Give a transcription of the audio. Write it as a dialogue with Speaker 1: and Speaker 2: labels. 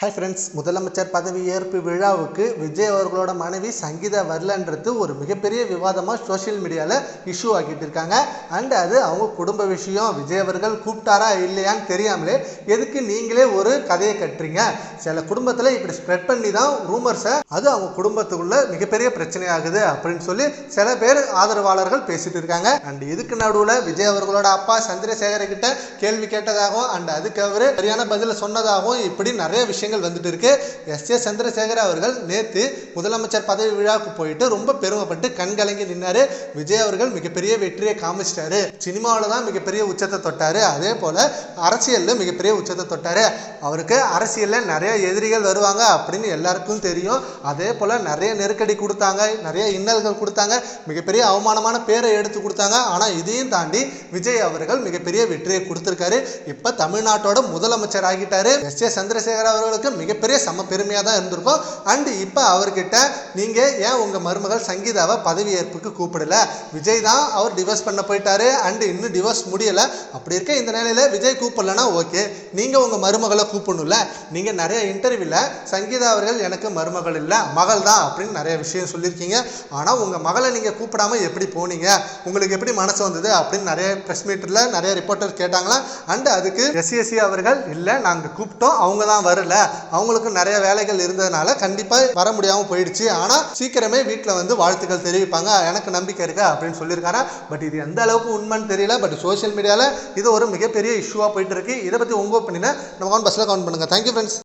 Speaker 1: Hi friends, முதலமைச்சர் பதவி ஏற்பு விழாவுக்கு விஜய் அவர்களோட மனைவி சங்கீதா வரலன்றது ஒரு மிகப்பெரிய விவாதமாக சோஷியல் மீடியாவில் இஷ்யூ ஆக்கிட்டு இருக்காங்க. அண்ட் அது அவங்க குடும்ப விஷயம். விஜய் அவர்கள் கூப்பிட்டாரா இல்லையான்னு தெரியாமலே எதுக்கு நீங்களே ஒரு கதையை கட்டுறீங்க? சில குடும்பத்தில் இப்படி ஸ்ப்ரெட் பண்ணி தான் ரூமர்ஸை அது அவங்க குடும்பத்துக்குள்ள மிகப்பெரிய பிரச்சனையாகுது அப்படின்னு சொல்லி சில பேர் ஆதரவாளர்கள் பேசிட்டு இருக்காங்க. அண்ட் இதுக்கு நடுவில் விஜய் அவர்களோட அப்பா சந்திரசேகர கிட்ட கேள்வி கேட்டதாகவும் அண்ட் அதுக்கு அவர் சரியான பதில சொன்னதாகவும் இப்படி நிறைய விஷயம் வந்துட்டு இருக்கு. எஸ் சந்திரசேகர் அவர்கள் நேத்து முதலமைச்சர் பதவி விழாவுக்கு போயிட்டு ரொம்ப பெருமைப்பட்டு கண்கலங்கி நின்னாரு. விஜய் அவர்கள் மிகப்பெரிய வெற்றியை காமிச்சிட்டாரு. சினிமாவில் தான் மிகப்பெரிய உச்சத்தை தொட்டாரு. அதே போல அரசியல்ல மிகப்பெரிய உச்சத்தை தொட்டாரு. அவருக்கு அரசியல்ல நிறைய எதிரிகள் வருவாங்க அப்படின்னு எல்லாருக்கும் தெரியும். அதே போல நிறைய நெருக்கடி கொடுத்தாங்க, நிறைய இன்னல்கள் கொடுத்தாங்க, மிகப்பெரிய அவமானமான பேரை எடுத்து கொடுத்தாங்க. ஆனா இதையும் தாண்டி விஜய் அவர்கள் மிகப்பெரிய வெற்றியை கொடுத்திருக்காரு. இப்ப தமிழ்நாட்டோட முதலமைச்சர் ஆகிட்டாரு. எஸ் சந்திரசேகர் அவர்கள் மிகப்பெரிய சம பெருமையா தான் இருந்திருக்கும். அண்ட் இப்ப அவர்கிட்ட நீங்க ஏன் உங்க மருமகள் சங்கீதாவை பதவி ஏற்புக்கு கூப்பிடல? விஜய் தான் அவர் டிவோர்ஸ் பண்ண போயிட்டாரு. அண்ட் இன்னும் டிவோர்ஸ் முடியல. அப்படி இருக்க இந்த நிலையில விஜய் கூப்பிடலன்னா ஓகே, நீங்க உங்க மருமகளை கூப்பிடணும்ல. நீங்க நிறைய இன்டர்வியூல சங்கீதா அவர்கள் எனக்கு மருமகள் இல்ல மகள் தான் அப்படின்னு நிறைய விஷயம் சொல்லியிருக்கீங்க. ஆனா உங்க மகளை நீங்க கூப்பிடாம எப்படி போனீங்க? உங்களுக்கு எப்படி மனசு வந்தது அப்படின்னு நிறைய பிரஸ் மீட்ல நிறைய ரிப்போர்ட்டர் கேட்டாங்களா. அண்ட் அதுக்கு எஸ்சி அவர்கள் இல்ல நாங்க கூப்பிட்டோம், அவங்க தான் வரல, அவங்களுக்கு நிறைய வேலைகள் இருந்ததுனால கண்டிப்பா வர முடியாம போயிடுச்சு, ஆனா சீக்கிரமே வீட்டில் வந்து வாழ்த்துக்கள் தெரிவிப்பாங்க, எனக்கு நம்பிக்கை இருக்கு அப்படின்னு சொல்லியிருக்காரு. பட் இது எந்த அளவுக்கு உண்மைன்னு தெரியல. பட் சோஷியல் மீடியால இது ஒரு மிகப்பெரிய இஷ்யூவா போயிட்டு இருக்கு. இதை பத்தி உங்க ஒப்பீனியனை நம்ம கமெண்ட் பாக்ஸ்ல கமெண்ட் பண்ணுங்க. Thank you friends.